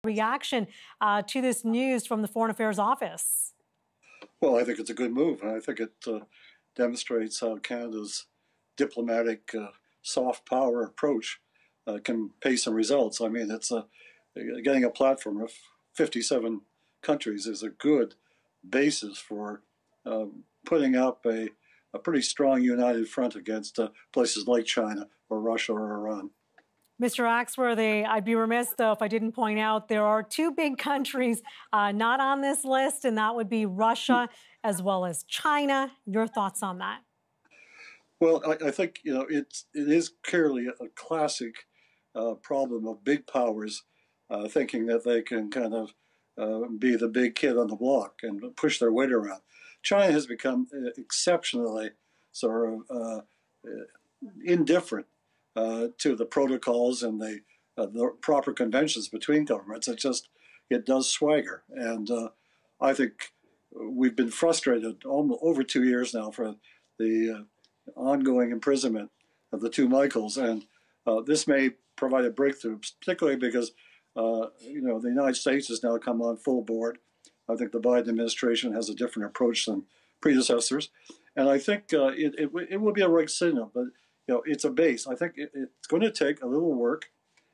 reaction to this news from the Foreign Affairs Office? Well, I think it's a good move. I think it demonstrates how Canada's diplomatic soft power approach can pay some results. I mean, it's getting a platform of 57 countries is a good basis for putting up a pretty strong united front against places like China or Russia or Iran. Mr. Axworthy, I'd be remiss, though, if I didn't point out there are two big countries not on this list, and that would be Russia as well as China. Your thoughts on that? Well, I think, it is clearly a classic problem of big powers thinking that they can kind of be the big kid on the block and push their weight around. China has become exceptionally sort of indifferent to the protocols and the proper conventions between governments. It does swagger. And I think we've been frustrated almost over 2 years now for the ongoing imprisonment of the two Michaels. And this may provide a breakthrough, particularly because, the United States has now come on full board. I think the Biden administration has a different approach than predecessors. And I think it will be a right signal, but it's a base. I think it's going to take a little work.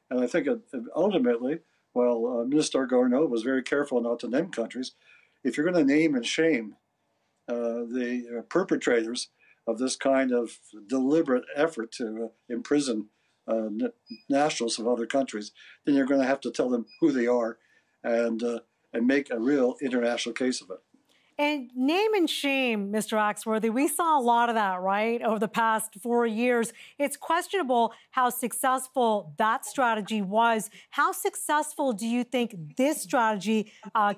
And I think ultimately, while Minister Garneau was very careful not to name countries, if you're going to name and shame the perpetrators of this kind of deliberate effort to imprison nationals of other countries, then you're going to have to tell them who they are and make a real international case of it. And name and shame, Mr. Axworthy, we saw a lot of that, right, over the past 4 years. It's questionable how successful that strategy was. How successful do you think this strategy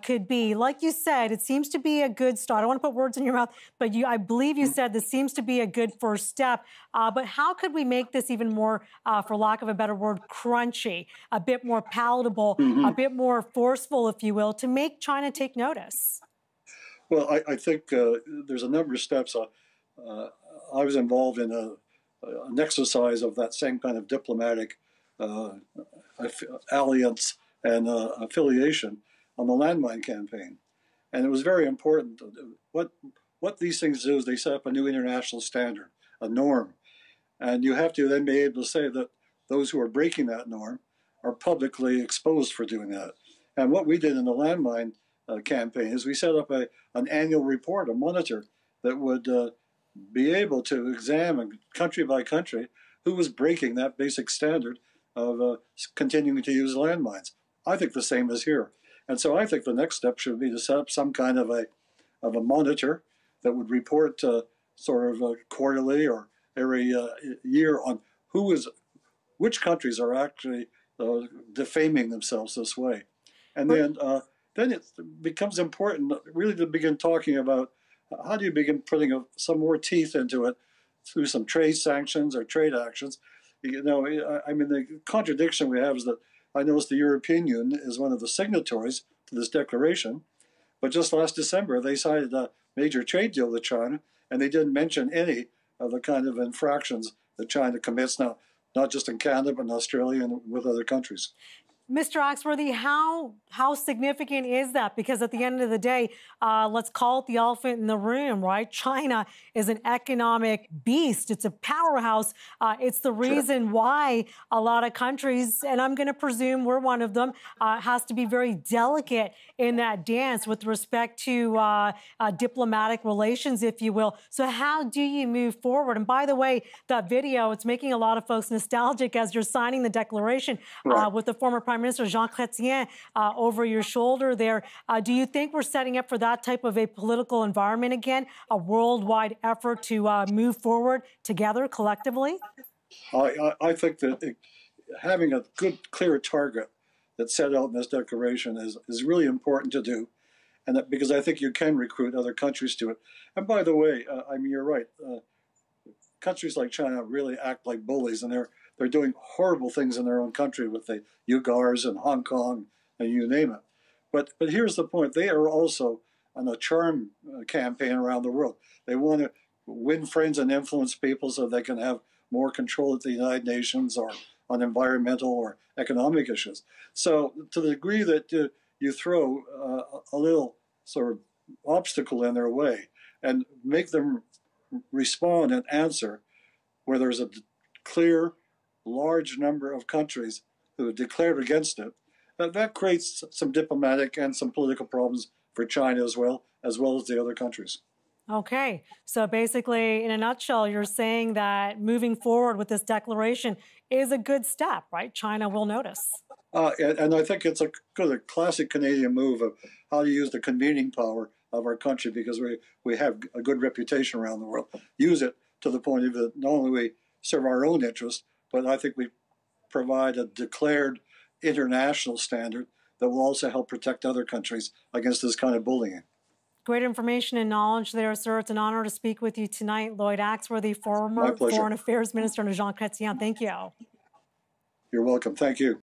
could be? Like you said, it seems to be a good start. I don't want to put words in your mouth, but I believe you said this seems to be a good first step. But how could we make this even more, for lack of a better word, crunchy, a bit more palatable, a bit more forceful, if you will, to make China take notice? Well, I think there's a number of steps. I was involved in an exercise of that same kind of diplomatic alliance and affiliation on the landmine campaign. And it was very important. What these things do is they set up a new international standard, a norm. And you have to then be able to say that those who are breaking that norm are publicly exposed for doing that. And what we did in the landmine campaign is we set up an annual report, a monitor that would be able to examine country by country who was breaking that basic standard of continuing to use landmines. I think the same is here. And so I think the next step should be to set up some kind of a monitor that would report sort of quarterly or every year on which countries are actually defaming themselves this way. And then it becomes important really to begin talking about how do you begin putting some more teeth into it through some trade sanctions or trade actions. I mean, the contradiction we have is that I noticed the European Union is one of the signatories to this declaration, but just last December they signed a major trade deal with China, and they didn't mention any of the kind of infractions that China commits now, not just in Canada, but in Australia and with other countries. Mr. Axworthy, how significant is that? Because at the end of the day, let's call it the elephant in the room, right? China is an economic beast. It's a powerhouse. It's the reason why a lot of countries, and I'm going to presume we're one of them, has to be very delicate in that dance with respect to diplomatic relations, if you will. So how do you move forward? And by the way, that video, it's making a lot of folks nostalgic as you're signing the declaration with the former Prime Minister Jean Chrétien over your shoulder there. Do you think we're setting up for that type of a political environment again, a worldwide effort to move forward together collectively? I think that having a good, clear target that's set out in this declaration is really important to do, and because I think you can recruit other countries to it. And by the way, I mean, you're right. Countries like China really act like bullies, and they're doing horrible things in their own country with the Uyghurs and Hong Kong and you name it. But here's the point. They are also on a charm campaign around the world. They want to win friends and influence people so they can have more control at the United Nations or on environmental or economic issues. So to the degree that you throw a little sort of obstacle in their way and make them respond and answer where there's a clear, large number of countries who have declared against it, that creates some diplomatic and some political problems for China as well as the other countries. Okay, so basically, in a nutshell, you're saying that moving forward with this declaration is a good step, right? China will notice. And I think it's a classic Canadian move of how to use the convening power of our country, because we have a good reputation around the world. Use it to the point of that not only we serve our own interests, but I think we provide a declared international standard that will also help protect other countries against this kind of bullying. Great information and knowledge there, sir. It's an honor to speak with you tonight. Lloyd Axworthy, former Foreign Affairs Minister under Jean Chrétien. Thank you. You're welcome. Thank you.